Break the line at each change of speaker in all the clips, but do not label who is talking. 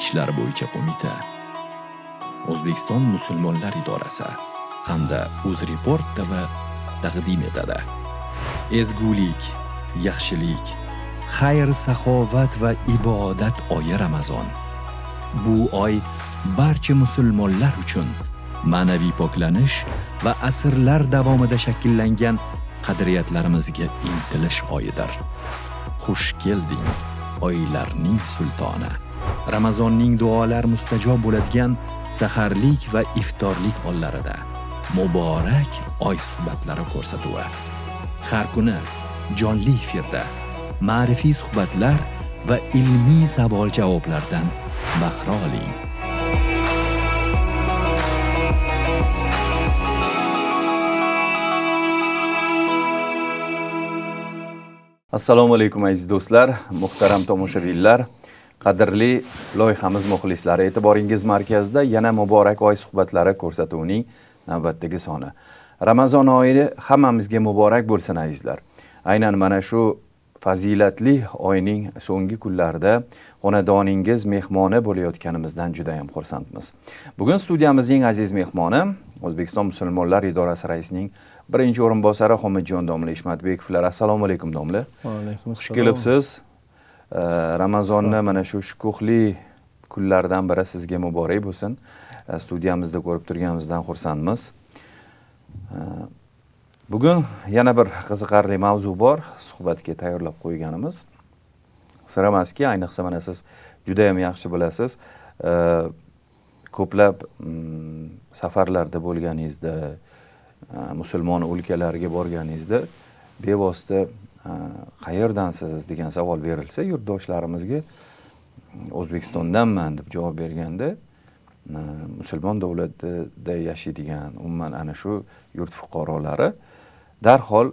ishlari bo'yicha qo'mita, O'zbekiston musulmonlar idorasi hamda UzReport TV taqdim etadi. Ezgulik, yaxshilik, xayr, saxovat va ibodat oyi Ramazon. Bu oy barcha musulmonlar uchun ma'naviy poklanish va asrlar davomida shakllangan qadriyatlarimizga intilish oyidir. Xush kelding, oylarning sultoni. Ramazonning duolar mustajob bo'ladigan saharlik va iftorlik onlarida muborak oy suhbatlari ko'rsatuvi. Har kuni jonli efirda ma'rifiy suhbatlar va ilmiy savol-javoblardan bahra oling.
Assalomu alaykum aziz do'stlar, muhtaram tomoshabinlar, qadrli loyihamiz muxlislari, e'tiboringiz markazida yana muborak oy suhbatlari ko'rsatuvining navbatdagi soni. Ramazon oyi hammamizga muborak bo'lsin azizlar. Aynan mana shu fazilatli oyning so'nggi kunlarida xonadoningiz mehmoni bo'layotganimizdan juda ham xursandmiz. Bugun studiyamizning aziz mehmoni O'zbekiston musulmonlar idorasi raisining birinchi o'rinbosari Xomidjon domla Ishmatbekovlar. Assalomu alaykum domla.
Va alaykum assalom.
Xush kelibsiz. Ramazonni mana shu shukuhli kunlardan biri sizga muborak bo'lsin. Studiyamizda ko'rib turganimizdan xursandmiz. Bugun yana bir qiziqarli mavzu bor, suhbatga tayyorlab qo'yganimiz. Sir emaski, ayniqsa mana siz juda ham yaxshi bilasiz, ko'plab safarlarda bo'lganingizda, musulmon o'lkalarga borganingizda bevosita qayerdansiz degan savol berilsa, yurtdoshlarimizga O'zbekistondanman deb javob berganda, musulmon davlatida yashaydigan umuman ana shu yurt fuqarolari darhol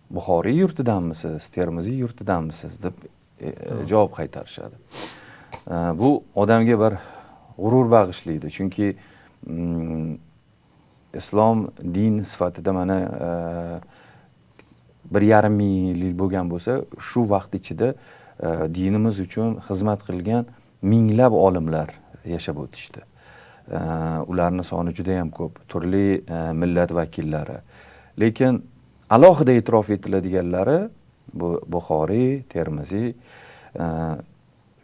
Buxoriy yurtidanmisiz, Termiziy yurtidanmisiz deb javob qaytarishadi. Bu odamga bir g'urur bag'ishlaydi, chunki islom din sifatida mana 1,5 ming yil bo'lgan bo'lsa, shu vaqt ichida dinimiz uchun xizmat qilgan minglab olimlar yashab o'tishdi. Ularning soni juda ham ko'p, turli millat vakillari. Lekin alohida e'tirof etiladiganlari bu Buxoriy, Termiziy.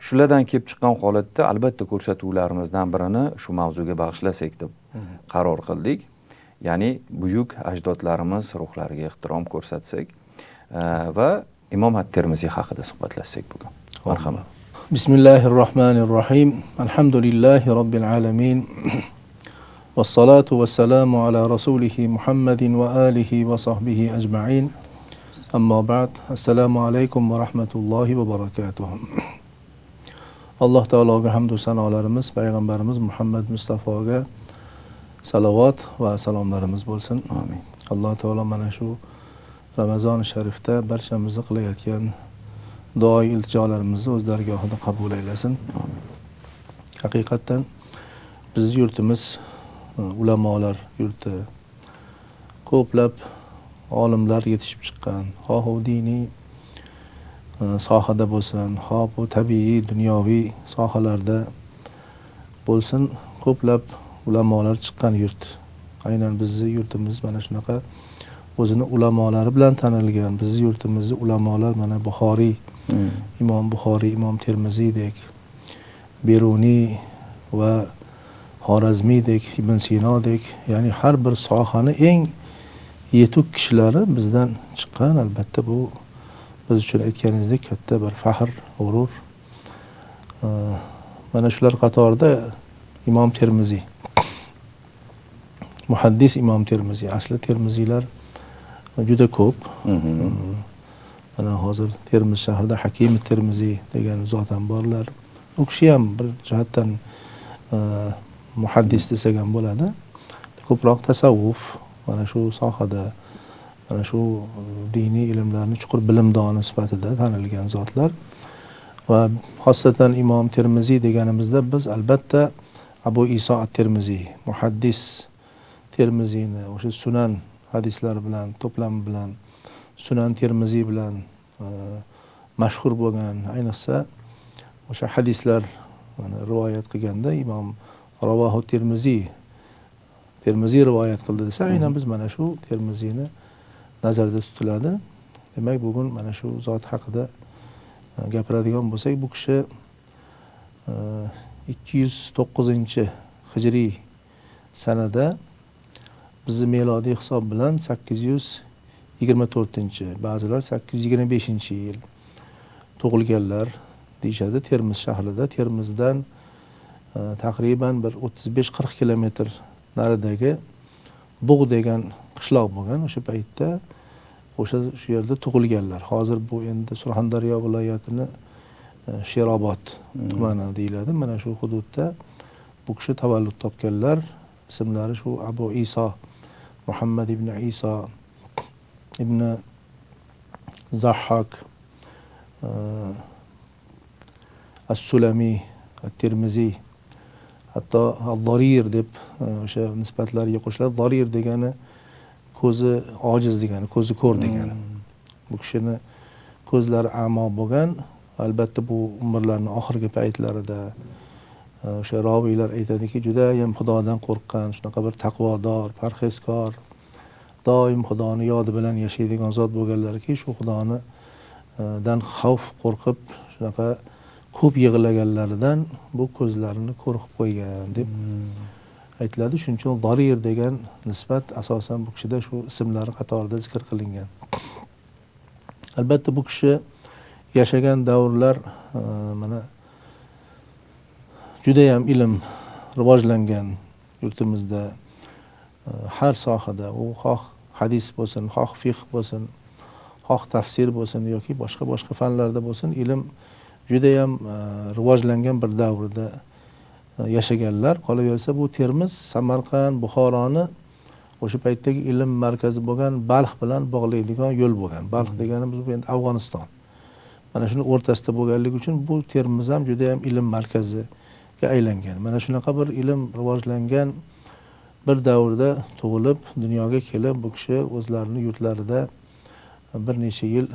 Shulardan kelib chiqqan holatda albatta ko'rsatuvlarimizdan birini shu mavzuga bag'ishlasak deb qaror qildik. Ya'ni buyuk ajdodlarimiz ruhlariga ehtirom ko'rsatsak va Imom at-Termiziy haqida suhbatlashsak bugun. Marhamat.
Bismillahirrohmanirrohim. Alhamdulillahi robbil alamin. Vassalatu vassalamu ala rasulihi Muhammadin va alihi va sahbihi ajma'in. Amma ba'd. Assalomu alaykum va rahmatullohi va barakatuh. Alloh taologa hamd va sanolarimiz, payg'ambarimiz Muhammad Mustafoga salovat va salomlarimiz bo'lsin.
Amin.
Alloh taolo mana shu Ramazon sharifda barchamizni qilayotgan duo iltijolarimizni o'z dargohida qabul aylasin.
Amin.
Haqiqatan biz yurtimiz ulamolar yurti. Ko'plab olimlar yetishib chiqqan, xoh u diniy sohada bo'lsin, xoh bu tabiiy, dunyoviy sohalarda bo'lsin, ko'plab ulamolar chiqqan yurt. Aynan bizning yurtimiz mana shunaqa o'zini ulamolari bilan tanilgan. Bizning yurtimizda ulamolar mana Buxoriy, Imom Buxoriy, Imom Termiziydek, Beruniy va Xorazmiydek, Ibn Sinodek, ya'ni har bir sohani eng yetuk kishilari bizdan chiqqan. Albatta bu biz uchun aytganingizdek katta bir faxr, g'urur. Mana shular qatorida Imom Termiziy, muhaddis Imom Termiziy. Asli Termiziylar juda ko'p. Mana hozir Termiz shahrida Hakim Termiziy degan zot ham borlar. U kishi ham bir jihatdan muhaddis desak ham bo'ladi. Ko'proq tasavvuf, mana shu sohada, mana shu diniy ilmlarni chuqur bilimdoni sifatida tanilgan zotlar. Va xosatan Imom Termiziy deganimizda biz albatta Abu Iso at-Termiziy, muhaddis Termiziyni o'sha sunan hadislari bilan, to'plami bilan, Sunan Termiziy bilan mashhur bo'lgan, ayniqsa o'sha hadislar mana rivoyat qilganda imom Ravohu Termiziy rivoyat qildi desa, aynan biz mana shu Termiziyni nazarda tutiladi. Demak, bugun mana shu zot haqida gapiradigan bo'lsak, bu kishi 209-hijriy sanada bizni melodiy hisob bilan 824, ba'zilar 825-yil tug'ilganlar deyishadi. Termiz shahrida, Termizdan taqriban bir 35-40 kilometr naridagi Bug' degan qishloq bo'lgan. O'sha paytda shu yerda tug'ilganlar. Hozir bu endi Surxondaryo viloyatini Sherobod tumani deyiladi. Mana shu hududda bu kishi tavallud topganlar. Ismlari shu Abu Iso, Muhammad ibn Iso ibn Zahhak As-Sulami, At-Termiziy, hatto Al-Dorir deb o'sha nisbatlariga qo'shiladi. Dorir degani ko'zi ojiz degani, ko'zi ko'r degani. Bu kishini ko'zlari amo bo'lgan. Albatta bu umrlarining oxirgi paytlarida o'sha roviylar aytadiki, juda ham Xudodan qo'rqqan, shunaqa bir taqvodor, parhezkor, doim Xudoni yodi bilan yashaydigan zot bo'lganlarki, shu Xudoni dan xavf qo'rqib shunaqa ko'p yig'laganlaridan bu ko'zlarini ko'r qilib qo'ygan deb aytiladi. Shuning uchun Dorir degan nisbat asosan bu kishida shu ismlari qatorida zikr qilingan. Albatta bu kishi yashagan davrlar mana juda ham ilm rivojlangan yurtimizda, har sohada, u xoh hadis bo'lsin, xoh fiqh bo'lsin, xoh tafsir bo'lsin yoki boshqa fanlarda bo'lsin, ilm juda ham rivojlangan bir davrda yashaganlar. Qolaversa bu Termiz, Samarqand, Buxoroni o'sha paytdagi ilm markazi bo'lgan Balx bilan bog'laydigan yo'l bo'lgan. Balx deganimiz bu endi Afg'oniston. Mana shuni o'rtasida bo'lganligi uchun bu Termiz ham juda ham ilm markaziga aylangan. Mana shunaqa bir ilm rivojlangan bir davrda tug'ilib, dunyoga kelib, bu kishi o'zlarini yurtlarida bir necha yil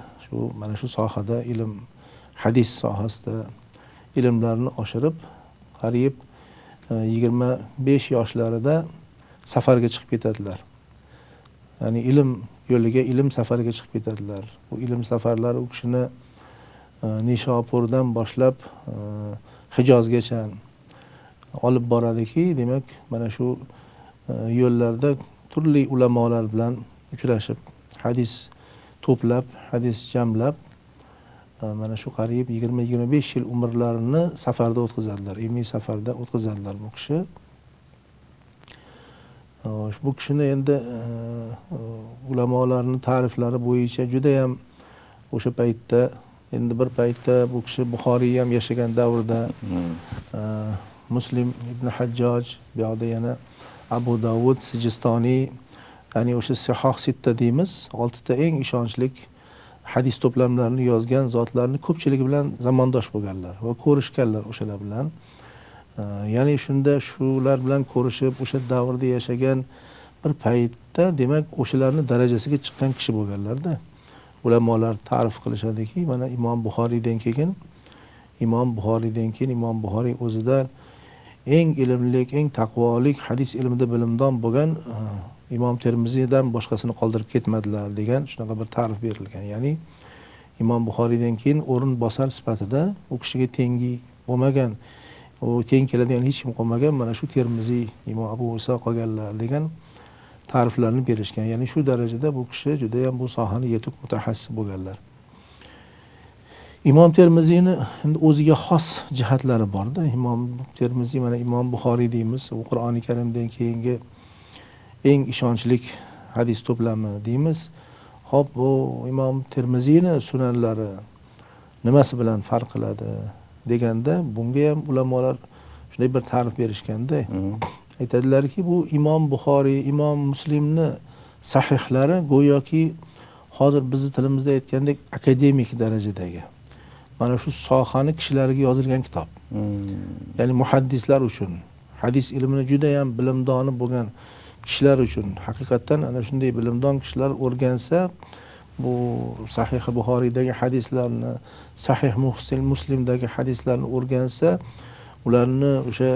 mana shu sohada ilm, hadis sohasida ilmlarini oshirib, qariyb 25 yoshlarida safarga chiqib ketadilar. Ya'ni ilm yo'liga, ilm safariga chiqib ketadilar. Bu ilm safarlari u kishini Nishopurdan boshlab Hijozgacha olib boradiki, demak, mana shu yo'llarda turli ulamolar bilan uchrashib, hadis to'plab, hadis jamlab, mana shu qariyb 20-25 yil umrlarini safarda o'tkazadilar, ilmiy safarda o'tkazadilar bu kishi. Bu kishini endi ulamolarning ta'riflari bo'yicha juda ham o'sha paytda, endi bir paytda bu kishi Buxoriy ham yashagan davrda Muslim ibn Hajjoj, bu yoqda yana Abu Davud Sijistoniy, ya'ni o'sha Sihoh sitta deymiz, 6 ta eng ishonchli hadis to'plamlarini yozgan zotlarning ko'pchiligi bilan zamondosh bo'lganlar va ko'rishganlar o'shalar bilan. Ya'ni shunda shular bilan ko'rishib, o'sha davrda yashagan bir paytda, demak, o'shalarning darajasiga chiqqan kishi bo'lganlarda. Ulamolar ta'rif qilishadiki, mana Imom Buxoriydan keyin Imom Buxoriy o'zidan eng ilmlik, eng taqvolik, hadis ilmida bilimdon bo'lgan Imom Termiziydan boshqasini qoldirib ketmadilar degan shunaqa bir ta'rif berilgan. Ya'ni Imom Buxoriydan keyin o'rin bosar sifatida u kishiga tengi bo'lmagan, u teng keladigan hech kim qolmagan, mana shu Termiziy, Imom Abu Iso qolganlar degan ta'riflarni berishgan. Ya'ni shu darajada bu kishi juda ham bu sohani yetuk mutaxassis bo'lganlar. Imom Termiziyni endi o'ziga xos jihatlari bor-da. Imom Termiziy, mana Imom Buxoriy deymiz, u Qur'oni Karimdan keyingi eng ishonchli hadis to'plami deymiz. Xo'p, bu Imom Termiziyni sunanlari nimasi bilan farq qiladi deganda, bunga ham ulamolar shunday bir ta'rif berishganda, aytadilarki, bu Imom Buxoriy, Imom Muslimni sahihlari go'yoki hozir bizni tilimizda aytgandek akademik darajadagi, mana shu sohani kishilariga yozilgan kitob. Ya'ni muhaddislar uchun, hadis ilmini juda ham bilimdoni bo'lgan kishilar uchun, haqiqatan ana shunday bilimdon kishilar o'rgansa, bu Sahih Buxoriydagi hadislarni, Sahih Muslimdagi hadislarni o'rgansa, ularni o'sha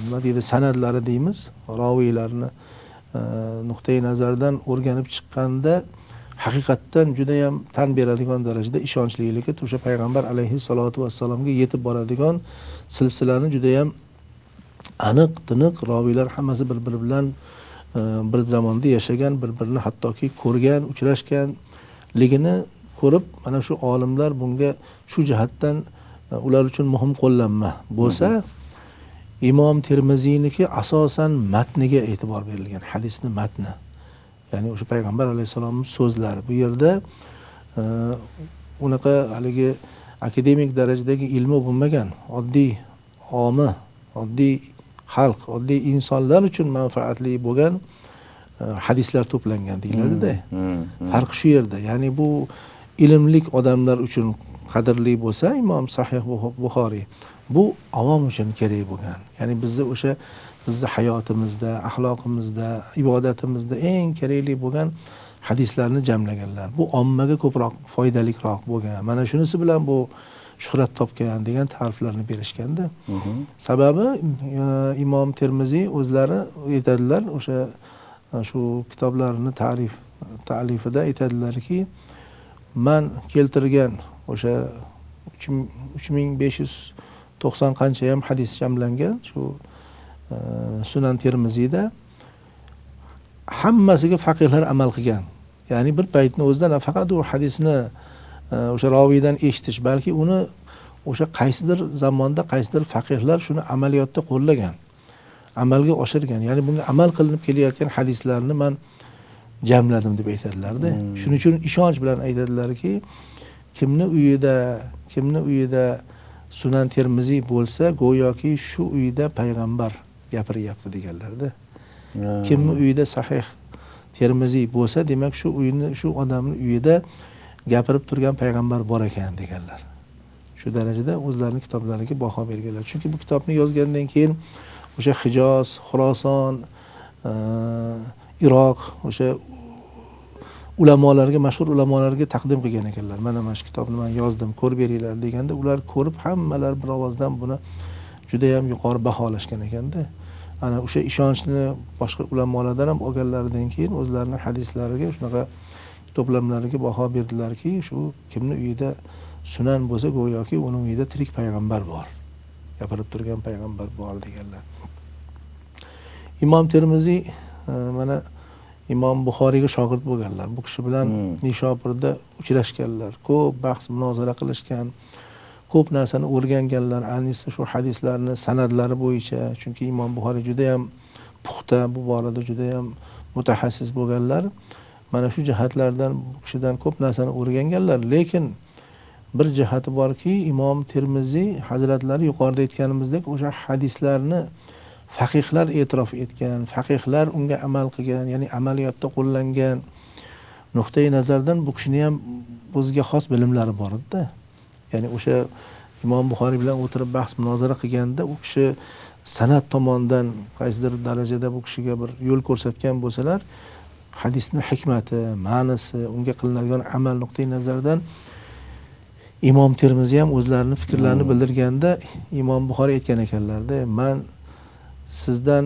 nima deydi sanadlari deymiz, roviylarni nuqtai nazardan o'rganib chiqqanda haqiqatdan juda ham tan beradigan darajada ishonchliligi o'sha payg'ambar alayhissalotu vassalomga yetib boradigan silsilani juda ham aniq tiniq roviylar hammasi bir-biri bilan bir zamonda yashagan, bir-birini hattoki ko'rgan, uchrashganligini ko'rib, mana shu olimlar bunga shu jihatdan ular uchun muhim qo'llanma bo'lsa, Imom Termiziyniki asosan matniga e'tibor berilgan, hadisni matni. Ya'ni o'sha payg'ambar alayhisolamning so'zlari. Bu yerda unaqa haligi akademik darajadagi ilmi bo'lmagan, oddiy omi, oddiy xalq, oddiy insonlar uchun manfaatli bo'lgan hadislar to'plangan deyiladi-da. Farq shu yerda. Ya'ni bu ilmlik odamlar uchun qadrli bo'lsa, Imom Sahih Buxoriy bu avom uchun kerak bo'lgan. Ya'ni bizni hayotimizda, axloqimizda, ibodatimizda eng kerakli bo'lgan hadislarni jamlaganlar. Bu ommaga ko'proq foydalikroq bo'lgan. Mana shunisi bilan bu shuhrat topgan degan ta'riflarni berishganda. Sababi Imom Termiziy o'zlari aytadilar, o'sha shu kitoblarini ta'lifida aytadilarki, men keltirgan o'sha 3590 qancha ham hadis jamlangan shu Sunan Termiziyda hammasiga faqihlar amal qilgan. Ya'ni bir paytni o'zida nafaqat u hadisni o'sha roviydan eshitish, balki uni o'sha qaysidir zamonda qaysidir faqihlar shuni amaliyotda qo'llagan, amalga oshirgan. Ya'ni bunga amal qilinib kelayotgan hadislarni men jamladim deb aytadilar-da. Shuning uchun ishonch bilan aytadilarki, kimni uyida Sunan Termiziy bo'lsa, go'yoki shu uyda payg'ambar gapiryapti deganlar-da. Kimni uyida Sahih Termiziy bo'lsa, demak shu odamning uyida gapirib turgan payg'ambar bor ekan deganlar. Shu darajada o'zlarining kitoblariga baho berganlar. Chunki bu kitobni yozgandan keyin o'sha Hijoz, Xuroson, Iroq o'sha ulamolarga, mashhur ulamolarga taqdim qilgan ekanlar. Mana shu kitobni men yozdim, ko'rib beringlar deganda, ular ko'rib hammalar bir ovozdan buni juda ham yuqori baholashgan ekanda. Ana o'sha ishonchni boshqa ulamolardan ham olganlaridan keyin o'zlarining hadislariga shunaqa to'plamlariga baho berdilarki, shu kimni uyida sunan bo'lsa, go'yoki uning uyida tirik payg'ambar bor, gapirib turgan payg'ambar bor deganlar. Imom Termiziy mana Imom Buxoriyga shogird bo'lganlar. Bu kishi bilan Nishopurda uchrashganlar, ko'p bahs munozara qilishgan, ko'p narsani o'rganganlar, ayniqsa shu hadislarni sanadlari bo'yicha. Chunki Imom Buxoriy juda ham puxta, bu borada juda ham mutaxassis bo'lganlar. Mana shu jihatlardan bu kishidan ko'p narsani o'rganganlar, lekin bir jihati borki, Imom Termiziy hazratlari yuqorida aytganimizdek o'sha hadislarni faqihlar e'tirof etgan, faqihlar unga amal qilgan, ya'ni amaliyotda qo'llangan nuqtai nazardan bu kishini ham o'ziga xos bilimlari bor edi-da. Ya'ni o'sha Imom Buxoriy bilan o'tirib bahs munozara qilganda u kishi san'at tomonidan qaysidir darajada bu kishiga bir yo'l ko'rsatgan bo'lsalar, hadisning hikmati, ma'nosi, unga qilinadigan amal nuqtai nazaridan Imom Termiziy ham o'zlarining fikrlarini bildirganda Imom Buxoriy aytgan ekanlar-da, men sizdan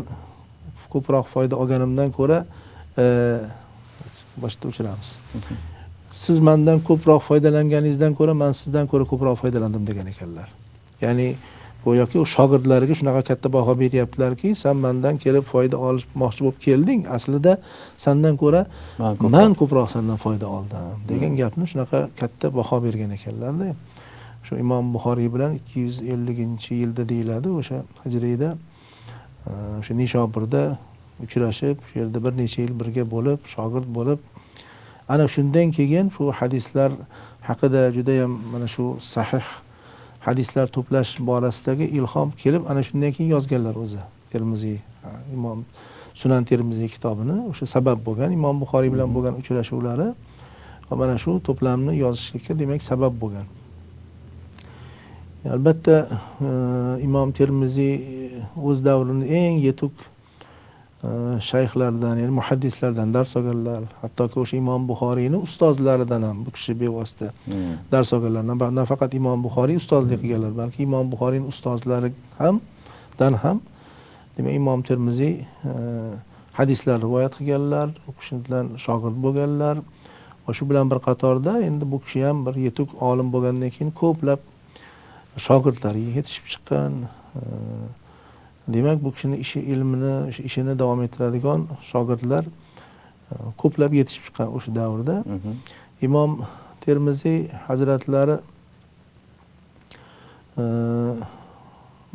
ko'proq foyda olganimdan ko'ra boshda o'chiramiz. Siz mendan ko'proq foydalanganingizdan ko'ra men sizdan ko'ra ko'proq foydalandim degan ekanlar. Ya'ni go'yoki u shogirdlariga shunaqa katta baho beryaptilarki, sen mendan kelib foyda olmoqchi bo'lib kelding, aslida sendan ko'ra men ko'proq sendan foyda oldim degan gapni shunaqa katta baho bergan ekanlar-da. Shu Imom Buxoriy bilan 250-yilda deyiladi, o'sha hijriyda o'sha Nishopurda uchrashib, shu yerda bir necha yil birga bo'lib, shogird bo'lib, ana shundan keyin shu hadislar haqida juda ham mana shu sahih hadislar to'plash borasidagi ilhom kelib, ana shundan keyin yozganlar o'zi. Termiziy, Imom Sunan Termiziy kitobini o'sha sabab bo'lgan, Imom Buxoriy bilan bo'lgan uchrashuvlari va mana shu to'plamni yozishga demak sabab bo'lgan. Albatta Imom Termiziy o'z davrining eng yetuk shayxlardan, ya'ni muhaddislardan dars olganlar, hattoki o'sha Imom Buxoriyni ustozlaridan ham bu kishi bevosita dars olganlar. Nafaqat Imom Buxoriy ustozlik qilganlar, balki Imom Buxoriyning ustozlari ham demak Imom Termiziy hadislar rivoyat qilganlar, u kishi bilan shogird bo'lganlar. Va shu bilan bir qatorda endi bu kishi ham bir yetuk olim bo'lgandan keyin ko'plab shogirdlariga yetishib chiqqan. Demak, bu kishining ishini davom ettiradigan shogirdlar ko'plab yetishib chiqqan o'sha davrda. Imom Termiziy hazratlari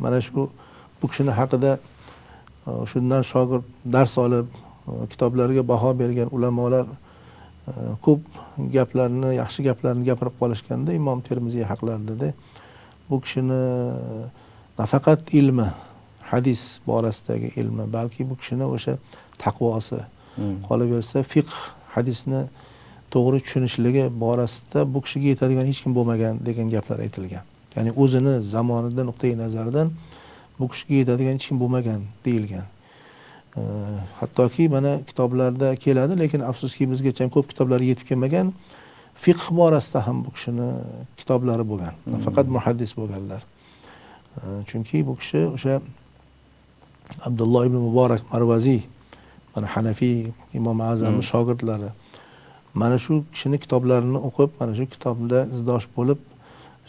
mana shu bu kishini haqida shundan shogird dars olib, kitoblarga baho bergan ulamolar ko'p gaplarni, yaxshi gaplarni gapirib qolishganda Imom Termiziy haqlarida bu kishini nafaqat ilmi, hadis borasidagi ilmi, balki bu kishini o'sha taqvosi, qolaversa fiqh, hadisni to'g'ri tushunishligi borasida bu kishiga yetadigan hech kim bo'lmagan degan gaplar aytilgan. Ya'ni o'zini zamonida nuqtai nazaridan bu kishiga yetadigan hech kim bo'lmagan deyilgan. Hattoki mana kitoblarda keladi, lekin afsuski bizgacha ko'p kitoblar yetib kelmagan. Fiqh borasida ham bu kishini kitoblari bo'lgan. Faqat muhaddis bo'lganlar. Chunki bu kishi o'sha Abdulloh ibn Muborak Marvaziy, mana Hanafiy Imom Azamning shogirdlari. Mana shu kishini kitoblarini o'qib, mana shu kitobda izdosh bo'lib,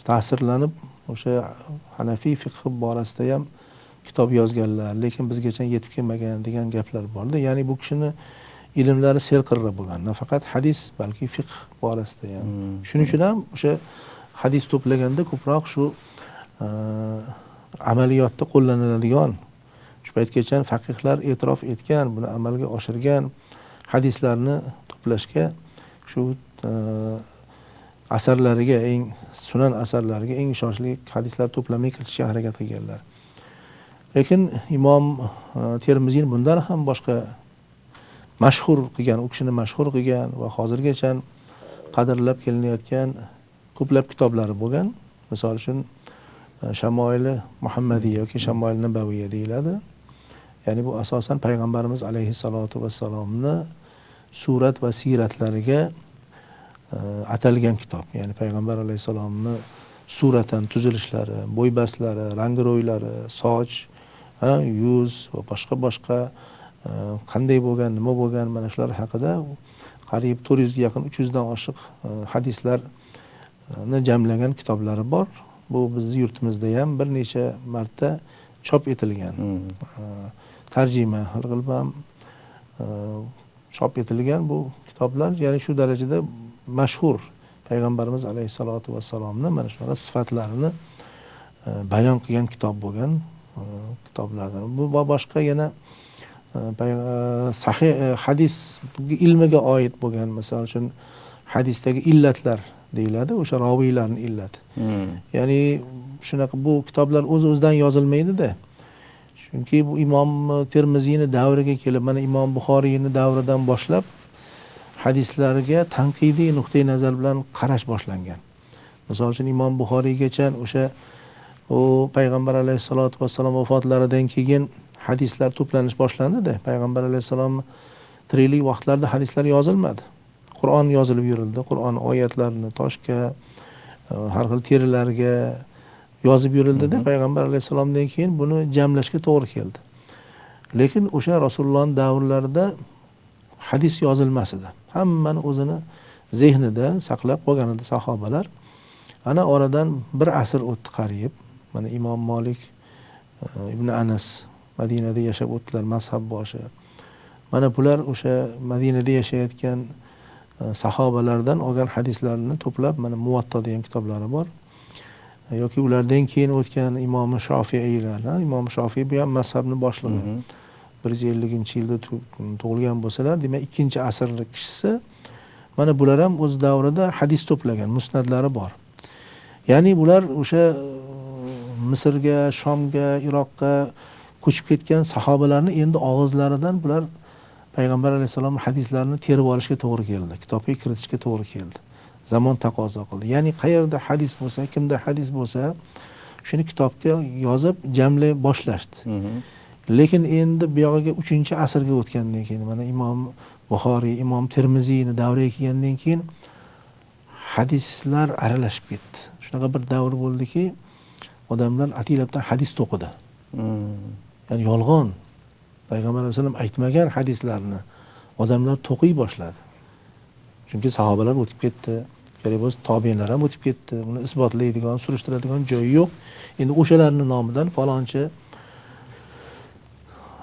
ta'sirlanib, o'sha Hanafiy fiqh borasida ham kitob yozganlar, lekin bizgacha yetib kelmagan degan gaplar bordi. Ya'ni bu kishini ilmlari serqirra bo'lgan. Nafaqat hadis, balki fiqh borasida ham. Shuning uchun ham o'sha hadis to'plaganda ko'proq shu amaliyotda qo'llaniladigan, shu paytgacha faqihlar e'tirof etgan, buni amalga oshirgan hadislarni to'plashga, shu asarlariga, sunan asarlariga eng ishonchli hadislar to'plamini kiritishga harakat qilganlar. Lekin Imom Termiziy bundan ham boshqa mashhur qilgan, u kishini mashhur qilgan va hozirgacha qadrlab kelinayotgan ko'plab kitoblari bo'lgan. Misol uchun Shamoili Muhammadiya yoki Shamoil Nabaviyya deyiladi. Ya'ni bu asosan payg'ambarimiz alayhissalatu vassalomni surat va siratlariga atalgan kitob. Ya'ni payg'ambar alayhissalomni suratan tuzilishlari, bo'ybaslari, rangi-ro'ylari, soch, yuz va boshqa qanday bo'lgan, nima bo'lgan, mana shular haqida qariyb 400 ga yaqin, 300 dan oshiq hadislarni jamlagan kitoblari bor. Bu bizning yurtimizda ham bir necha marta chop etilgan. Tarjima qilib ham chop etilgan bu kitoblar, ya'ni shu darajada mashhur. Payg'ambarimiz alayhissalatu vassalomni mana shunaqa sifatlarini bayon qilgan kitob bo'lgan kitoblardan. Bu boshqa yana sahih hadis ilmiga oid bo'lgan, misol uchun hadisdagi illatlar deyiladi, o'sha roviylarning illati. Ya'ni shunaqa bu kitoblar o'z-o'zidan yozilmaydi-da. Chunki bu Imom Termiziyning davriga kelib, mana Imom Buxoriyning davridan boshlab hadislarga tanqidiy nuqtai nazar bilan qarash boshlangan. Misol uchun Imom Buxoriygacha o'sha payg'ambar alayhisolatu vassalom vafotlaridan keyin hadislar to'planish boshlandi-da. Payg'ambar alayhisalom tiriklik vaqtlarida hadislar yozilmadi. Qur'on yozilib yurildi. Qur'on oyatlarini toshga, har xil terilarga yozib yurildi-da. Payg'ambar alayhisalomdan keyin buni jamlashga to'g'ri keldi. Lekin o'sha Rasulullohning davrlarida hadis yozilmas edi. Hammani o'zini zehnida saqlab qolgan edi sahobalar. Ana oradan bir asr o'tdi qariyb. Mana Imom Malik ibn Anas Madinada yashab o'tdilar, mazhab boshi. Mana bular o'sha Madinada yashayotgan sahobalardan olgan hadislarni to'plab mana Muvatta degan kitoblari bor. Yoki ulardan keyin o'tgan Imom Shofiiylar, Imom Shofiiy bu ham mazhabning boshlig'i. 150-yilda tug'ilgan bo'lsalar, demak 2-asrlik kishisi. Mana bular ham o'z davrida hadis to'plagan, musnadlari bor. Ya'ni bular o'sha Misrga, Shomga, Iroqqa ko'chib ketgan sahobalarni endi og'izlaridan bular payg'ambar alayhisolamning hadislarini terib olishga to'g'ri keldi, kitobga kiritishga to'g'ri keldi. Zamon taqozo qildi. Ya'ni qayerda hadis bo'lsa, kimda hadis bo'lsa, shuni kitobga yozib jamlay boshlashdi. Lekin endi bu yog'iga 3-asrga o'tgandan keyin mana Imom Buxoriy, Imom Termiziyni davriga kelgandan keyin hadislar aralashib ketdi. Shunaqa bir davr bo'ldiki, odamlar atilabdan hadis to'qidi. Ya'ni yolg'on, Payg'ambar sollallohu alayhi vasallam aytmagan hadislarni odamlar to'qiy boshladi. Chunki sahobalar o'tib ketdi, kerak bo'lsa tobiinlar ham o'tib ketdi. Uni isbotlaydigan, surishtiradigan joyi yo'q. Endi o'shalarning nomidan falonchi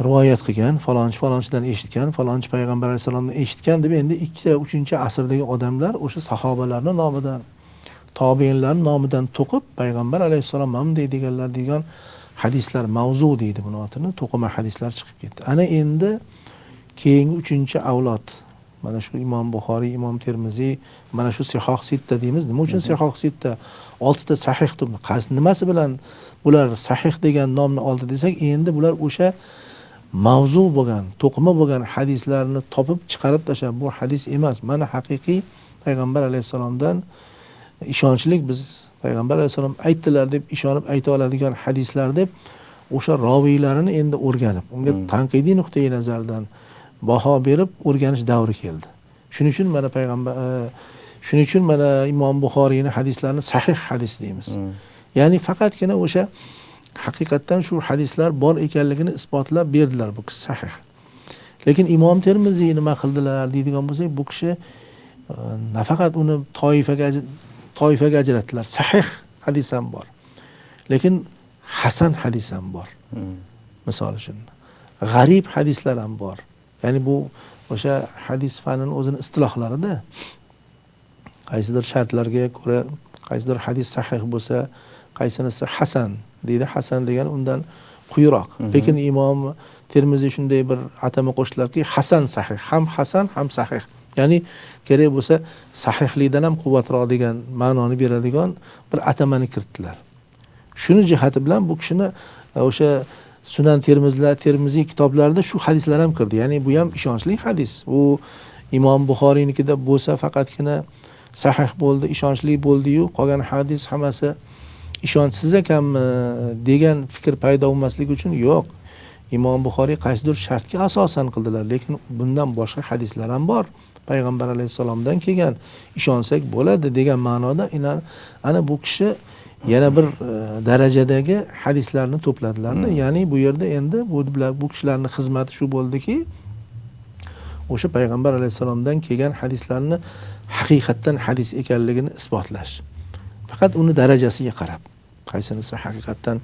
rivoyat qilgan, falonchidan eshitgan, falonchi payg'ambar alayhisalomdan eshitgan deb endi 2-3-asrdagi odamlar o'sha sahobalarning nomidan, tobiinlarning nomidan to'qib payg'ambar alayhisalom ham deydiganlar degan hadislar mavzu deydi buni otini, to'qima hadislar chiqib ketdi. Ana endi keyingi 3-avlod mana shu Imom Buxoriy, Imom Termiziy, mana shu Sihoh Sitta deymiz. Nima uchun Sihoh Sitta? 6 ta sahih deb nimasi bilan bular sahih degan nomni oldi desak, endi bular o'sha mavzu bo'lgan, to'qima bo'lgan hadislarni topib chiqarib tashlab, bu hadis emas. Mana haqiqiy payg'ambar alayhisalomdan ishonchlik biz payg'ambar alayhisalom aytdilar deb ishonib ayta oladigan hadislar deb o'sha roviylarini endi o'rganib, unga tanqidiy nuqtai nazardan baho berib o'rganish davri keldi. Shuning uchun mana Imom Buxoriyning hadislarini sahih hadis deymiz. Ya'ni faqatgina o'sha haqiqatdan shu hadislar bor ekanligini isbotlab berdilar, bu kishi sahih. Lekin Imom Termiziy nima qildilar deydigan bo'lsak, bu kishi nafaqat uni toifaga ajratdilar. Sahih hadis ham bor. Lekin hasan hadis ham bor. Misol uchun g'arib hadislar ham bor. Ya'ni bu o'sha hadis fanining o'zini istilohlarida qaysidir shartlarga ko'ra qaysidir hadis sahih bo'lsa, qaysinisi hasan deydi. Hasan degan undan quyiroq. Lekin Imom Termiziy shunday bir atama qo'shdilarki, hasan sahih, ham hasan ham sahih. Ya'ni kerak bo'lsa sahihlikdan ham quvvatroq degan ma'noni beradigan bir atamani kiritdilar. Shuni jihati bilan bu kishini o'sha Sunan Termiziy kitoblarida shu hadislar ham kirdi. Ya'ni bu ham ishonchli hadis. U Imom Buxoriynikida bo'lsa faqatgina sahih bo'ldi, ishonchli bo'ldi-yu, qolgan hadis hammasi ishonchsiz ekanmi degan fikr paydo bo'lmasligi uchun yo'q. Imom Buxoriy qaysidir shartga asosan qildilar, lekin bundan boshqa hadislar ham bor. Payg'ambar alayhisalomdan kelgan, ishonsak bo'ladi degan ma'noda ana bu kishi yana bir darajadagi hadislarni to'pladilar-da. Ya'ni bu yerda endi bu kishilarning xizmati shu bo'ldiki, o'sha payg'ambar alayhisalomdan kelgan hadislarni haqiqatdan hadis ekanligini isbotlash. Faqat uni darajasiga qarab, qaysinisi haqiqatdan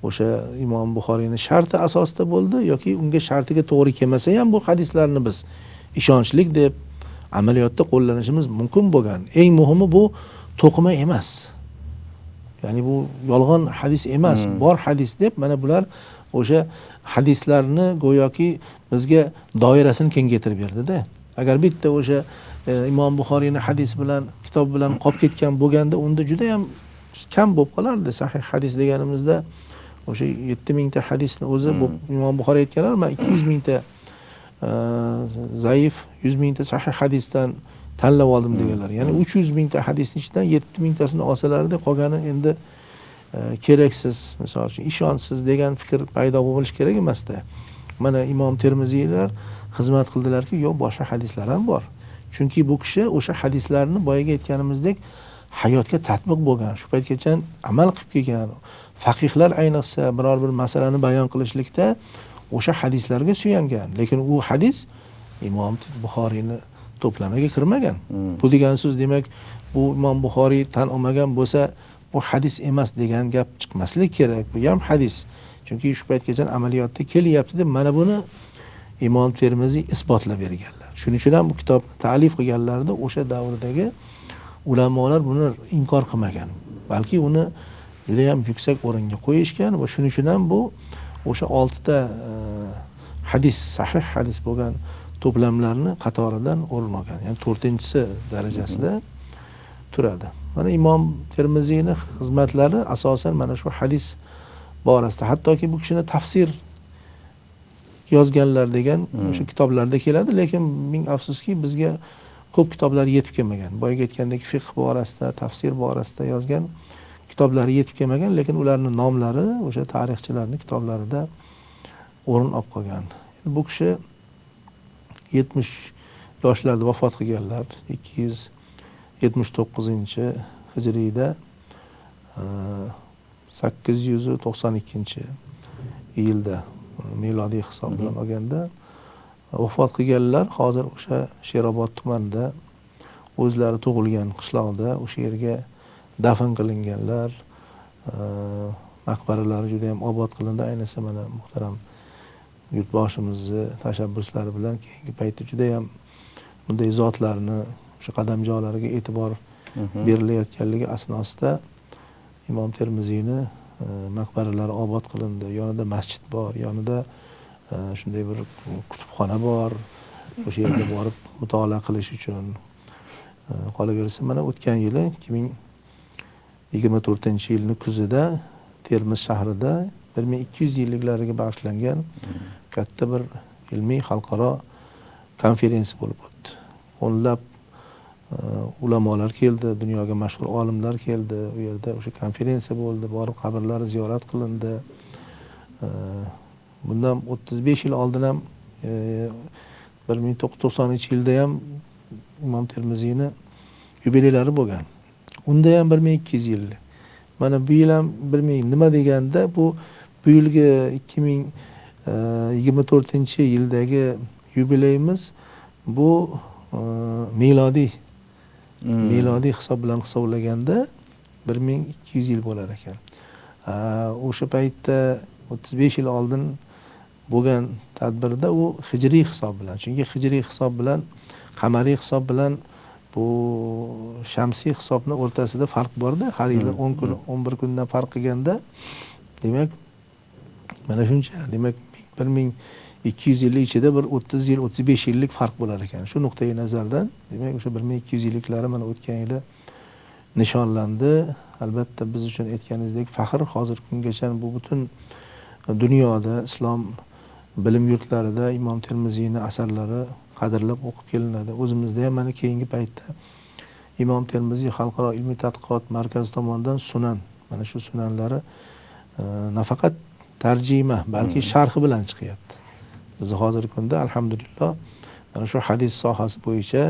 o'sha Imom Buxoriyning sharti asosida bo'ldi yoki unga shartiga to'g'ri kelmasa ham bu hadislarni biz ishonchlik deb amaliyotda qo'llanishimiz mumkin bo'lgan. Eng muhimi bu to'qima emas. Ya'ni bu yolg'on hadis emas, bor hadis deb mana bular o'sha hadislarni go'yoki bizga doirasini kengaytirib berdi-da. Agar bitta o'sha Imom Buxoriyning hadis bilan, kitob bilan qolib ketgan bo'lganda, unda juda ham kam bo'lib qolardi. Sahih hadis deganimizda o'sha 7000 ta hadisni o'zi bu Imom Buxoriy aytganlar, men 200 mingta zaif, 100 mingta sahih hadisdan tanlab oldim deganlar. Ya'ni 300 mingta hadisning ichidan 7000 tasini olsalarda qolgani endi keraksiz, misol uchun ishonchsiz degan fikr paydo bo'lish kerak emas-da. Mana Imom Termiziylar xizmat qildilarki, yo'q, boshqa hadislar ham bor. Chunki bu kishi o'sha hadislarni boyaga aytganimizdek hayotga tatbiq bo'lgan, shu paytgacha amal qilib kelgan. Faqihlar ayniqsa biror bir masalani bayon qilishlikda o'sha hadislarga suyangan. Lekin u hadis Imom Buxoriyni to'plamiga kirmagan. Bu degan so'z demak, bu Imom Buxoriy tan olmagan bo'lsa, bu hadis emas degan gap chiqmaslik kerak. Bu ham hadis. Chunki shu paytgacha amaliyotda kelyapti deb mana buni Imom Termiziy isbotlab berganlar. Shuning uchun ham bu kitobni ta'lif qilganlarida o'sha davrdagi ulamolar buni inkor qilmagan. Balki uni juda ham yuksak o'ringa qo'yishgan va shuning uchun ham bu o'sha 6 ta hadis, sahih hadis bo'lgan to'plamlarni qatoridan o'rin olgan. Ya'ni 4-chi darajasida turadi. Mana Imom Termiziyning xizmatlari asosan mana shu hadis borasida, hattoki bu kishini tafsir yozganlar degan o'sha kitoblarda keladi, lekin ming afsuski bizga ko'p kitoblar yetib kelmagan. Boyaga aytgandek fiqh borasida, tafsir borasida yozgan kitoblari yetib kelmagan, lekin ularning nomlari o'sha tarixchilarning kitoblarida o'rin olib qolgan. Bu kishi 70 yoshlarda vafot qilganlar. 279-hijriyda 892-yilda milodiy hisob bilan olganda vafot qilganlar. Hozir o'sha Sherobod tumanida o'zlari tug'ilgan qishloqda o'sha yerga dafn qilinganlar. Maqbaralari juda ham obod qilindi. Ayniqsa mana muhtaram yurtboshimizni tashabbuslari bilan keyingi paytda juda ham bunday zotlarni o'sha qadamjolarga e'tibor berilayotganligi asnosida Imom Termiziyni maqbaralari obod qilindi. Yonida masjid bor, yonida shunday bir kutubxona bor. O'sha yerga borib mutolaa qilish uchun. Qolaversa mana o'tgan yili 2024-yilni kuzida Termiz shahrida 1200 yilliklariga bag'ishlangan katta bir ilmiy xalqaro konferensiya bo'lib o'tdi. O'nlab ulamolar keldi, dunyoga mashhur olimlar keldi. U yerda o'sha konferensiya bo'ldi, borib qabrlari ziyorat qilindi. Bundan 35 yil oldin ham 1990-yilda ham Imom Termiziyni yubileylari bo'lgan. Unda ham 1200 yil. Mana bu yil ham 1000 nima deganda bu yilgi 2024-yildagi yubileyimiz bu milodiy hisob bilan hisoblaganda 1200 yil bo'lar ekan. O'sha paytda 35 yil oldin bo'lgan tadbirda u hijriy hisob bilan. Chunki hijriy hisob bilan qamariy hisob bilan bu shamsiy hisobni o'rtasida farq bor-da. Har yili 10 kun, 11 kundan farq qilganda, demak mana shuncha. Demak 1200 yil ichida bir 30 yil, 35 yillik farq bo'lar ekan. Shu nuqtai nazardan, demak o'sha 1200 yilliklari mana o'tgan yili nishonlandi. Albatta biz uchun aytganingizdek faxr. Hozir kungacha bu butun dunyoda islom bilim yurtlarida Imom Termiziyning asarlari qadrlab o'qib kelinadi. O'zimizda ham mana keyingi paytda Imom Termiziy xalqaro ilmiy tadqiqot markazi tomonidan sunan, mana shu sunanlari nafaqat tarjima, balki sharhi bilan chiqyapti. Biz hozirgi kunda alhamdulillah mana shu hadis sohasi bo'yicha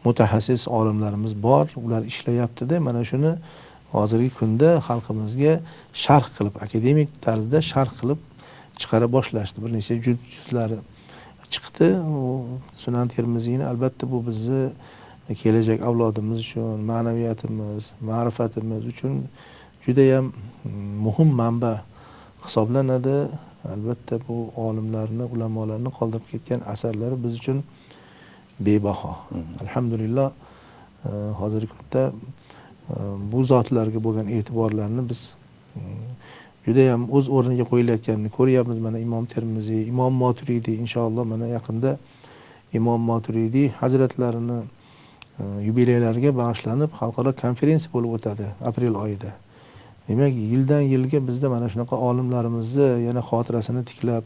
mutaxassis olimlarimiz bor, ular ishlayapti-da. Mana shuni hozirgi kunda xalqimizga sharh qilib, akademik tarzda sharh qilib chiqara boshlashdi. Bir necha juzlari chiqdi. Sunan Termiziyni albatta bu bizni kelajak avlodimiz uchun, ma'naviyatimiz, ma'rifatimiz uchun juda ham muhim manba hisoblanadi. Albatta bu olimlarni, ulamolarni qoldirib ketgan asarlari biz uchun bebaho. Alhamdulillah hozirgi kunda bu zotlarga bo'lgan e'tiborlarni biz juda ham o'z o'rniga qo'yilayotganini ko'ryapmiz. Mana Imom Termiziy, Imom Maturidiy inshaalloh mana yaqinda Imom Maturidiy hazratlarini yubileylariga bag'ishlanib xalqaro konferensiya bo'lib o'tadi aprel oyida. Demak, yildan yilga bizda mana shunaqa olimlarimizni yana xotirasini tiklab,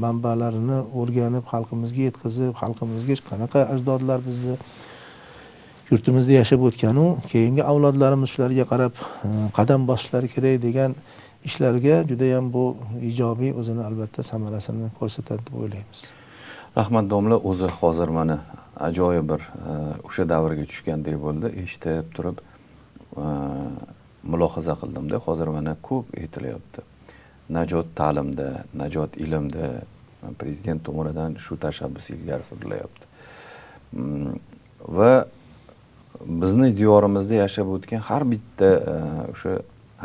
manbalarini o'rganib, xalqimizga yetkazib, xalqimizga qanaqa ajdodlar bizni yurtimizda yashab o'tganu, keyingi avlodlarimiz shularga qarab qadam bosishlari kerak degan ishlarga juda ham bu ijobiy o'zini albatta samarasini ko'rsatadi deb o'ylaymiz.
Rahmat domla, o'zi hozir mana ajoyib bir o'sha davrga tushgandek bo'ldi. Eshitib turib mulohaza qildimda. Hozir mana ko'p aytilyapti. Najot ta'limda, najot ilmda prezident tomonidan shu tashabbus ilgari surilyapti. Va bizni diyorimizda yashab o'tgan har bitta o'sha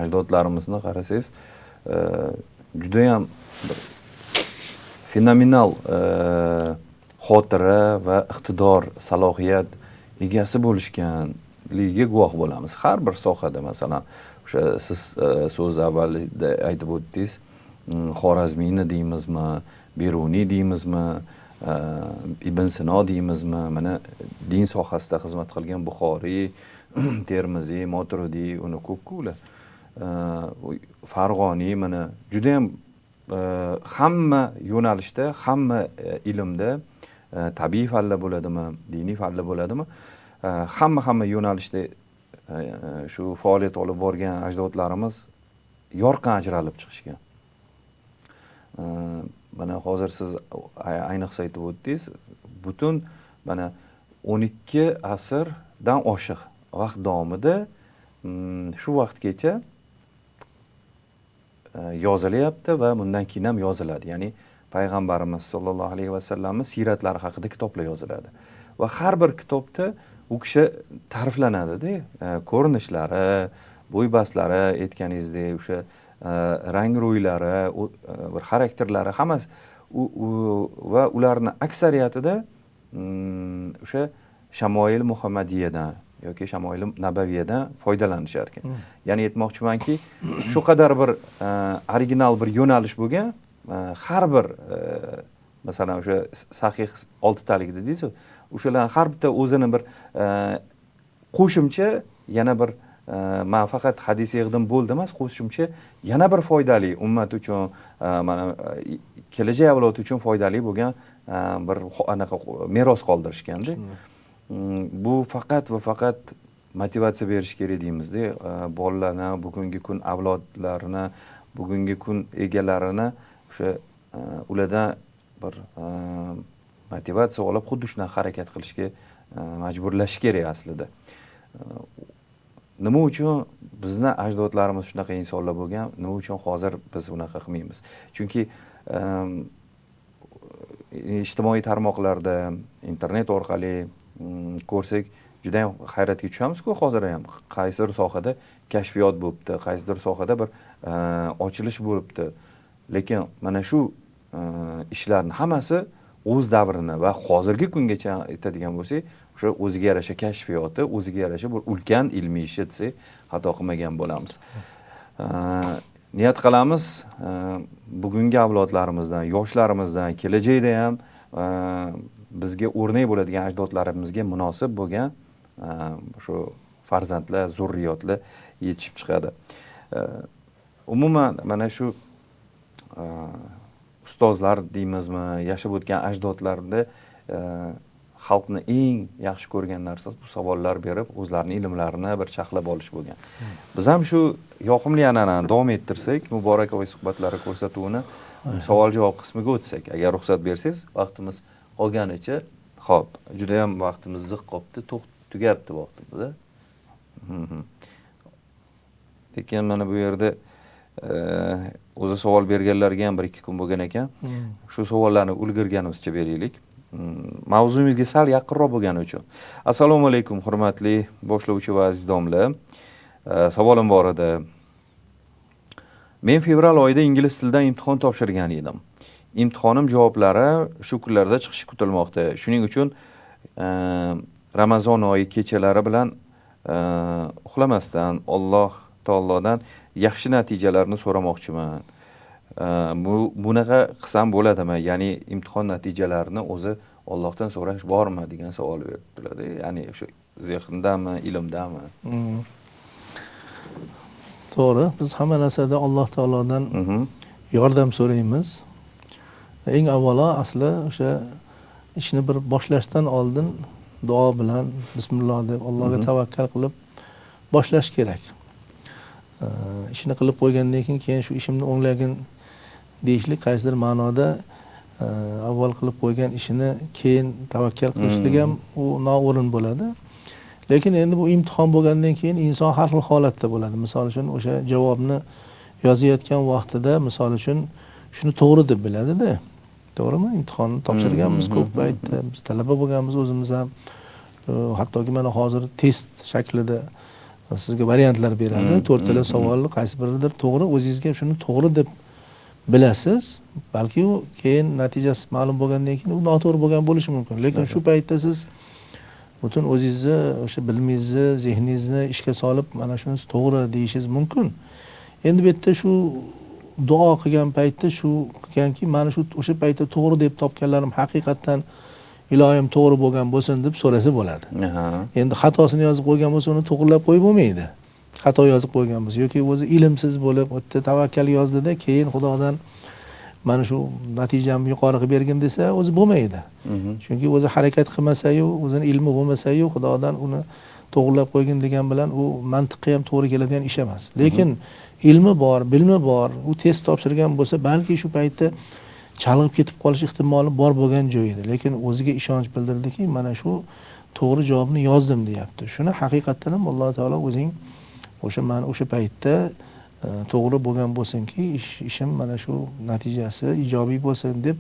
ajdodlarimizni qarasangiz, juda ham fenomenal xotira va iqtidor, salohiyat egasi bo'lishganligiga guvoh bo'lamiz. Har bir sohada, masalan, o'sha siz so'z avvalida aytib o'tdingiz, Xorazmiyni deymizmi, Beruniy deymizmi, Ibn Sino deymizmi, mana din sohasida xizmat qilgan Buxoriy, Termiziy, Maturidiy, uni ko'p-ko'lar. Farg'oniy mana juda ham hamma yo'nalishda, hamma ilmda, tabiiy fanlar bo'ladimi, diniy fanlar bo'ladimi, hamma yo'nalishda shu faoliyat olib borgan ajdodlarimiz yorqin ajralib chiqishgan. mana hozir siz ayniqsa aytib o'tdingiz, butun mana 12 asrdan oshiq vaqt davomida shu vaqtgacha yozilyapti va bundan keyin ham yoziladi. Ya'ni payg'ambarimiz sollallohu alayhi vasallamning siyratlari haqida kitoblar yoziladi. Va har bir kitobda u kishi ta'riflanadi-da, ko'rinishlari, bo'y-bastlari, aytganingizdek, o'sha rang ro'ylari, bir xarakterlari hammasi va ularni aksariyatida o'sha Shamoil Muhammadiyadan yoki Shamoil Nabaviyadan foydalanishar ekan. Ya'ni aytmoqchimanki, shu qadar bir original bir yo'nalish bo'lgan, har bir masalan o'sha sahih 6 talik dedingiz-ku, o'shalar har bitta o'zini bir qo'shimcha yana bir men faqat hadis yig'dim bo'ldi emas, qo'shimcha yana bir foydali ummat uchun, mana kelajak avlod uchun foydali bo'lgan bir anaqa meros qoldirishganda. Bu faqat va faqat motivatsiya berish kerak deymizda, bolalarni, bugungi kun avlodlarini, bugungi kun egalarini o'sha ulardan bir motivatsiya olib xuddi shunday harakat qilishga majburlash kerak aslida. Nima uchun bizni ajdodlarimiz shunaqa insonlar bo'lgan, nima uchun hozir biz unaqa qilmaymiz? Chunki ijtimoiy tarmoqlarda, internet orqali ko'rsak, juda ham hayratga tushamiz-ku hozir ham. Qaysidir sohada kashfiyot bo'libdi, qaysidir sohada bir ochilish bo'libdi. Lekin mana shu ishlarning hammasi o'z davrini va hozirgi kungacha aytadigan bo'lsak, o'sha o'ziga yarasha kashfiyoti, o'ziga yarasha bir ulkan ilmiy ish desak, xato qilmagan bo'lamiz. Niyat qilamiz, bugungi avlodlarimizdan, yoshlarimizdan, kelajakda ham bizga o'rnak bo'ladigan ajdodlarimizga munosib bo'lgan shu farzandlar, zurriyotlar yetishib chiqadi. Umuman mana shu ustozlar deymizmi, yashab o'tgan ajdodlarda xalqni eng yaxshi ko'rgan narsasi bu savollar berib, o'zlarining ilmlarini bir chaqlab olish bo'lgan. Biz ham shu yoqimli an'anani davom ettirsak, Muborak oy suhbatlari ko'rsatuvini savol-javob qismiga o'tsak, agar ruxsat bersangiz, vaqtimiz qolganicha, xo'p, juda ham vaqtimiz ziq qolibdi, tugabdi vaqtimiz. Lekin mana bu yerda o'zi savol berganlarga ham 1-2 kun bo'lgan ekan. Shu savollarni ulgurganimizcha beraylik. Mavzumizga sal yaqinroq bo'lgani uchun. Assalomu alaykum, hurmatli boshlovchi va aziz domlalar. Savolim bor edi. Men fevral oyida ingliz tilidan imtihon topshirgan edim. Imtihonim javoblari shu kunlarda chiqishi kutilmoqda. Shuning uchun Ramazon oyi kechalari bilan uxlamasdan Alloh taolodan yaxshi natijalarni so'ramoqchiman. Bunaqa qilsam bo'ladimi? Ya'ni imtihon natijalarini o'zi Allohdan so'rash bormi degan savol beribdilar. Ya'ni shu zehndami, ilmdami?
To'g'ri, biz hamma narsada Alloh taolodan yordam so'raymiz. Eng avvalo asli o'sha ishni bir boshlashdan oldin duo bilan bismillah deb Allohga tavakkal qilib boshlash kerak. Ishni qilib qo'ygandan keyin shu ishimni o'nglagin deyishlik qaysidir ma'noda avval qilib qo'ygan ishini keyin tavakkal qilishlik ham u noo'rin bo'ladi. Lekin endi bu imtihon bo'lgandan keyin inson har xil holatda bo'ladi. Misol uchun o'sha javobni yozayotgan vaqtida misol uchun shuni to'g'ri deb biladi-da. To'g'rimi? Imtihonni topshirganmiz ko'p paytda, biz talaba bo'lganmiz o'zimiz ham. Hattoki mana hozir test shaklida sizga variantlar beradi. 4 ta savolni qaysi biridir to'g'ri, o'zingizga shuni to'g'ri deb bilasiz. Balki u keyin natijasi ma'lum bo'lgandan keyin u noto'g'ri bo'lgan bo'lishi mumkin. Lekin shu paytda siz butun o'zingizni, o'sha bilmingizni, zehningizni ishga solib, mana shunisi to'g'ri deyishingiz mumkin. Endi bu yerda shu duo qilgan paytda shu qilganki, mana shu o'sha paytda to'g'ri deb topganlarim haqiqatan ilohim to'g'ri bo'lgan bo'lsin deb so'rasa bo'ladi. Endi xatosini yozib qo'ygan bo'lsa, uni to'g'rilab qo'yib bo'lmaydi. Xato yozib qo'ygan bo'lsa yoki o'zi ilmsiz bo'lib, o'tda tavakkal yozdida, keyin Xudodan mana shu natijamni yuqori qilib bergin desa, o'zi bo'lmaydi. Chunki o'zi harakat qilmasa-yu, o'zining ilmi bo'lmasa-yu, Xudodan uni to'g'rilab qo'ygin degan bilan u mantiqqa ham to'g'ri keladigan ish emas. Lekin ilmi bor, bilmi bor, u test topshirgan bo'lsa, balki shu paytda chalg'ib ketib qolish ehtimoli bor bo'lgan joy edi, lekin o'ziga ishonch bildirdiki, mana shu to'g'ri javobni yozdim deyapti. Shuni haqiqatdan ham Alloh taolo o'zing mana o'sha paytda to'g'ri bo'lgan bo'lsinki, ishim mana shu natijasi ijobiy bo'lsin deb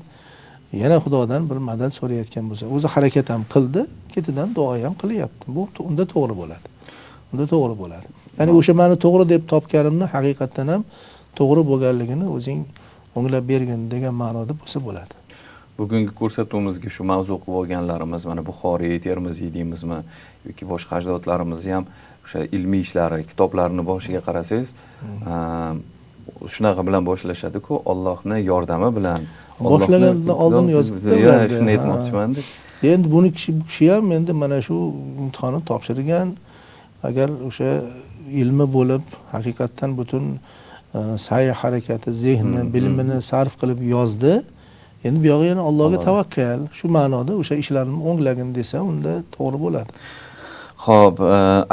yana Xudodan bir madad so'rayotgan bo'lsa, o'zi harakat ham qildi, ketidan duo ham qilyapti. Bu unda to'g'ri bo'ladi. Unda to'g'ri bo'ladi. Ya'ni o'sha meni to'g'ri deb topganimni haqiqatdan ham to'g'ri bo'lganligini o'zing o'nglab bergin degan ma'noda bo'lsa bo'ladi.
Bugungi ko'rsatuvimizga shu mavzu qilib olganlarimiz, mana Buxoriy, Termiziy deymizmi yoki boshqa ajdodlarimizni ham o'sha ilmiy ishlari, kitoblarini boshiga qarasangiz, shunaqa bilan boshlashadi-ku, Allohning yordami bilan.
Boshlagandan oldin yozibdi.
Shuni aytmoqchiman-da.
Endi buni kishi ham endi mana shu imtihonni topshirgan, agar o'sha ilmi bo'lib, haqiqatdan butun sa'y harakati, zehni, bilimini sarf qilib yozdi. Endi bu yog'i yana Allohga tavakkal, shu ma'noda o'sha ishlarni o'nglagin desa, unda to'g'ri bo'ladi.
Xo'p,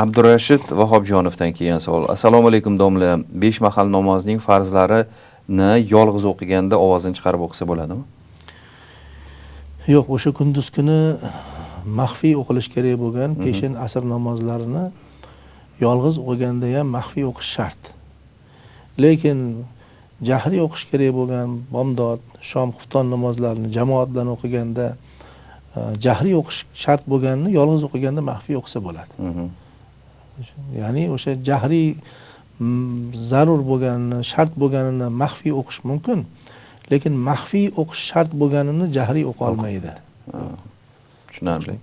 Abdurashid Vahobjonovdan kelgan savol. Assalomu alaykum domla. 5 mahal namozning farzlarini yolg'iz o'qiganda ovozini chiqarib o'qisa bo'ladimi?
Yo'q, o'sha kunduz kuni maxfiy o'qilish kerak bo'lgan peshin asr namozlarini yolg'iz o'qiganda ham maxfiy o'qish shart. Lekin jahriy o'qish kerak bo'lgan bomdod, shom, xufton namozlarini jamoat bilan o'qiganda jahriy o'qish shart bo'lganini yolg'iz o'qiganda maxfiy o'qisa bo'ladi. Ya'ni o'sha jahriy zarur bo'lganini, shart bo'lganini maxfiy o'qish mumkin, lekin maxfiy o'qish shart bo'lganini jahriy o'qa olmaydi.
Tushunarli.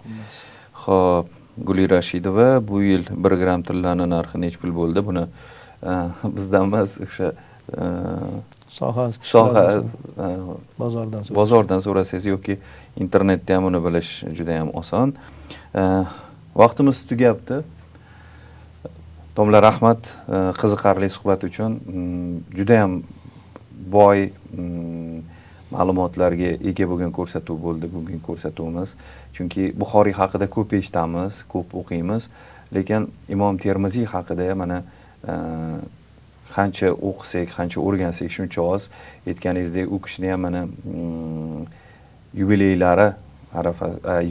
Xo'p, Guli Rashidova, bu yil 1 gram tillani narxi nech pul bo'ldi? Buni bizdan emas, o'sha bozordan so'rasangiz yoki internetda ham uni bilish juda ham oson. Vaqtimiz tugabdi. Domla, rahmat qiziqarli suhbat uchun. Juda ham boy ma'lumotlarga ega bo'lgan ko'rsatuv bo'ldi bugungi ko'rsatuvimiz. Chunki Buxoriy haqida ko'p eshitamiz, ko'p o'qiymiz, lekin Imom Termiziy haqida mana qancha o'qisak, qancha o'rgansak shuncha oz. Aytganingizdek, u kishini ham mana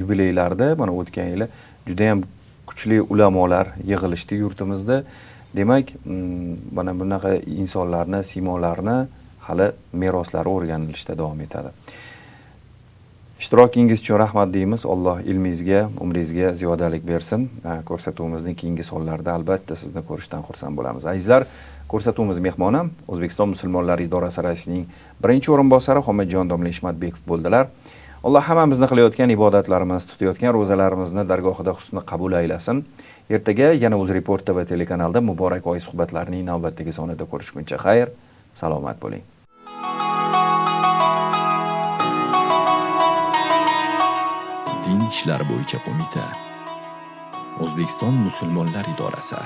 yubileylarda mana o'tgan yili juda ham kuchli ulamolar yig'ilishdi yurtimizda. Demak, mana bunaqa insonlarni, siymolarni hali meroslari o'rganilishda davom etadi. Ishtirokingiz uchun rahmat deymiz. Alloh ilmingizga, umringizga ziyodalik bersin. Ko'rsatuvimizning keyingi sonlarida albatta sizni ko'rishdan xursand bo'lamiz. Azizlar, ko'rsatuvimiz mehmoni O'zbekiston musulmonlari idorasi raisining birinchi o'rinbosari Xomadjon domla Ishmatbekov bo'ldilar. Alloh hammamizni qilayotgan ibodatlarimizni, tutayotgan ro'zalarimizni dargohida husni qabul aylasin. Ertaga yana UzReport TV telekanalida muborak oy suhbatlarining navbatdagi sonida ko'rishguncha xayr, salomat bo'ling.
Din ishlari bo'yicha qo'mita, O'zbekiston musulmonlar idorasi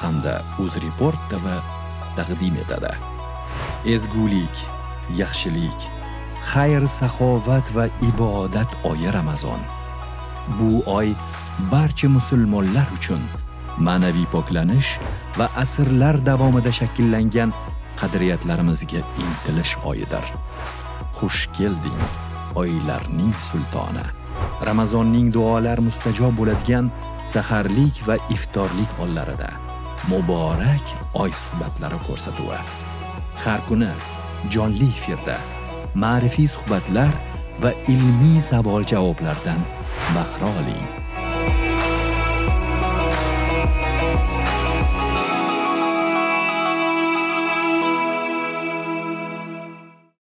hamda UzReport TV taqdim etadi. Ezgulik, yaxshilik, xayr, saxovat va ibodat oyi Ramazon. Bu oy barcha musulmonlar uchun ma'naviy poklanish va asrlar davomida shakllangan qadriyatlarimizga intilish oyidir. Xush kelding, oylarning sultoni. Ramazonning duolar mustajob bo'ladigan saharlik va iftorlik onlarida muborak oy suhbatlari ko'rsatuvi. Har kuni jonli efirda ma'rifiy suhbatlar va ilmiy savol-javoblardan bahra oling.